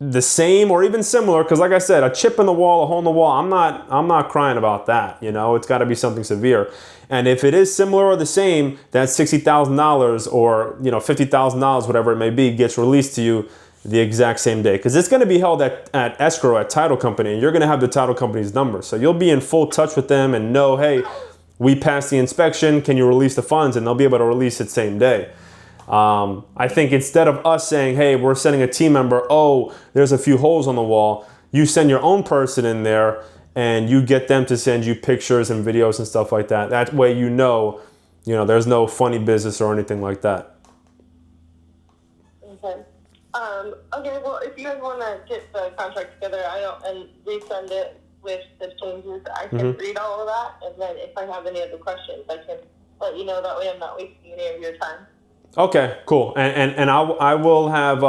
the same or even similar, because like I said, a chip in the wall, a hole in the wall, I'm not crying about that. You know, it's got to be something severe. And if it is similar or the same, that $60,000 or, you know, $50,000, whatever it may be, gets released to you the exact same day, because it's going to be held at escrow at title company, and you're going to have the title company's number. So you'll be in full touch with them and know, hey, we passed the inspection. Can you release the funds? And they'll be able to release it same day. I think instead of us saying, hey, we're sending a team member, oh, there's a few holes on the wall, you send your own person in there and you get them to send you pictures and videos and stuff like that. That way you know, there's no funny business or anything like that. Okay. Okay, well, if you guys want to get the contract together, and resend it with the changes, I can read all of that, and then if I have any other questions, I can let you know. That way I'm not wasting any of your time. Okay, cool. And I will have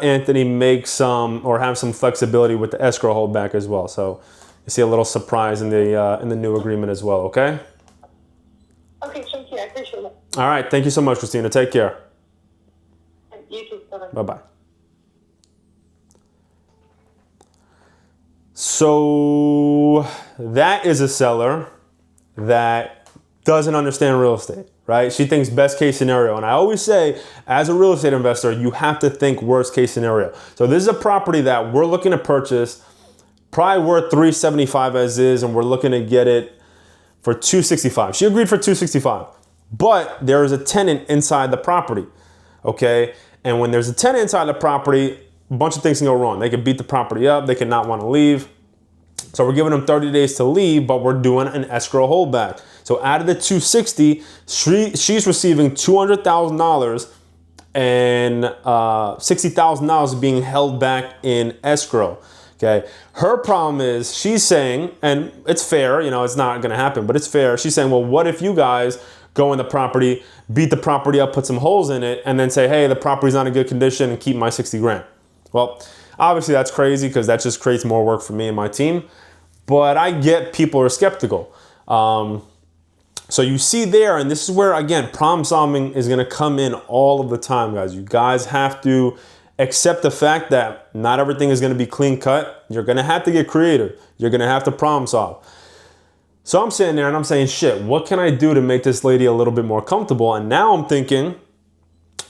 Anthony make have some flexibility with the escrow holdback as well. So you see a little surprise in the new agreement as well. Okay. Okay, thank you. I appreciate it. All right. Thank you so much, Christina. Take care. You too. Bye bye. So that is a seller that doesn't understand real estate, right? She thinks best case scenario. And I always say, as a real estate investor, you have to think worst case scenario. So this is a property that we're looking to purchase, probably worth $375 as is, and we're looking to get it for $265. She agreed for $265, but there is a tenant inside the property, okay? And when there's a tenant inside the property, a bunch of things can go wrong. They could beat the property up. They could not want to leave. So we're giving them 30 days to leave, but we're doing an escrow holdback. So out of the $260, she's receiving $200,000 and $60,000 being held back in escrow. Okay. Her problem is she's saying, and it's fair, it's not going to happen, but it's fair. She's saying, well, what if you guys go in the property, beat the property up, put some holes in it, and then say, hey, the property's not in good condition and keep my 60 grand. Well, obviously that's crazy because that just creates more work for me and my team. But I get people are skeptical. So you see there, and this is where, again, problem solving is going to come in all of the time, guys. You guys have to accept the fact that not everything is going to be clean cut. You're going to have to get creative. You're going to have to problem solve. So I'm sitting there and I'm saying, shit, what can I do to make this lady a little bit more comfortable? And now I'm thinking,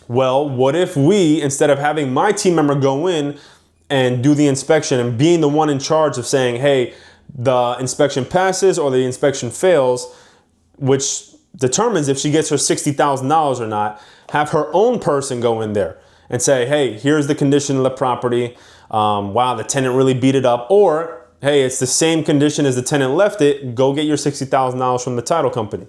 well, what if we, instead of having my team member go in and do the inspection and being the one in charge of saying, hey, the inspection passes or the inspection fails, which determines if she gets her $60,000 or not, have her own person go in there and say, hey, here's the condition of the property. Wow, the tenant really beat it up. Or, hey, it's the same condition as the tenant left it. Go get your $60,000 from the title company.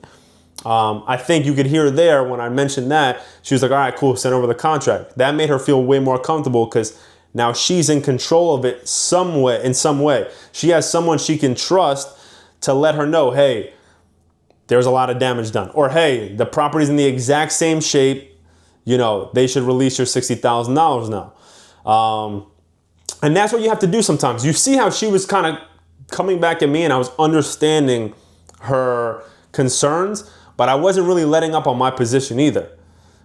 I think you could hear there when I mentioned that, she was like, all right, cool, send over the contract. That made her feel way more comfortable because now she's in control of it in some way. She has someone she can trust to let her know, hey, there's a lot of damage done. Or, hey, the property's in the exact same shape. They should release your $60,000 now. And that's what you have to do sometimes. You see how she was kind of coming back at me and I was understanding her concerns, but I wasn't really letting up on my position either.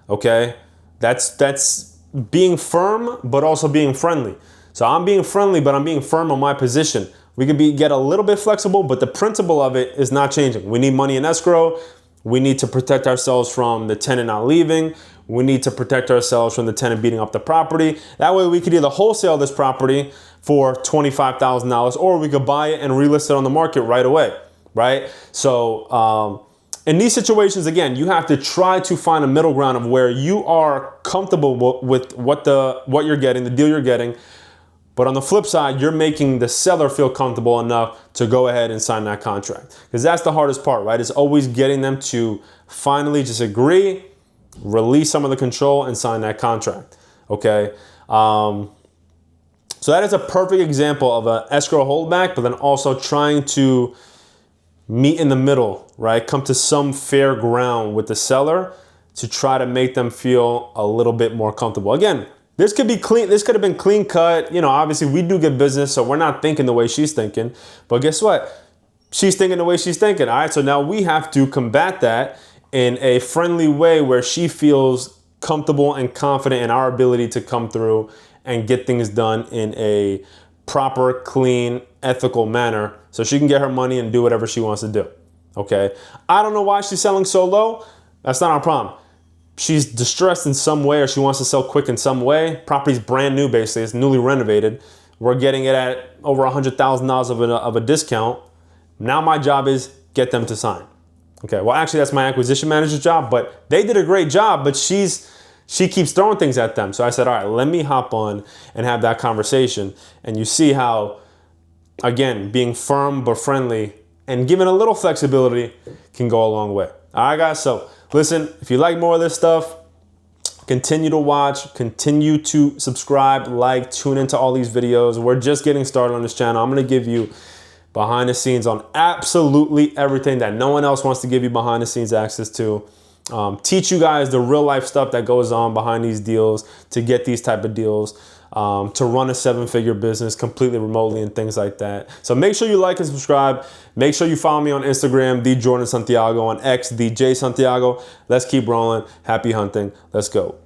Okay? That's being firm, but also being friendly. So I'm being friendly, but I'm being firm on my position. We could get a little bit flexible, but the principle of it is not changing. We need money in escrow. We need to protect ourselves from the tenant not leaving. We need to protect ourselves from the tenant beating up the property. That way we could either wholesale this property for $25,000 or we could buy it and relist it on the market right away, right? So in these situations, again, you have to try to find a middle ground of where you are comfortable with what you're getting, the deal you're getting. But on the flip side, you're making the seller feel comfortable enough to go ahead and sign that contract. Because that's the hardest part, right? It's always getting them to finally just agree, release some of the control, and sign that contract, okay? So that is a perfect example of an escrow holdback, but then also trying to meet in the middle, right? Come to some fair ground with the seller to try to make them feel a little bit more comfortable. Again, this could be clean. This could have been clean cut. Obviously we do get business, so we're not thinking the way she's thinking. But guess what? She's thinking the way she's thinking. All right, so now we have to combat that in a friendly way where she feels comfortable and confident in our ability to come through and get things done in a proper, clean, ethical manner so she can get her money and do whatever she wants to do. Okay? I don't know why she's selling so low. That's not our problem. She's distressed in some way, or she wants to sell quick in some way. Property's brand new, basically. It's newly renovated. We're getting it at over $100,000 of a discount. Now my job is get them to sign. Okay, well, actually, that's my acquisition manager's job, but they did a great job, but she keeps throwing things at them. So I said, all right, let me hop on and have that conversation. And you see how, again, being firm but friendly and giving a little flexibility can go a long way. All right, guys, so listen, if you like more of this stuff, continue to watch, continue to subscribe, like, tune into all these videos. We're just getting started on this channel. I'm gonna give you behind the scenes on absolutely everything that no one else wants to give you behind the scenes access to. Teach you guys the real life stuff that goes on behind these deals, to get these type of deals, to run a 7-figure business completely remotely and things like that. So make sure you like and subscribe. Make sure you follow me on Instagram, the Jordan Santiago, on X, the J Santiago. Let's keep rolling. Happy hunting. Let's go.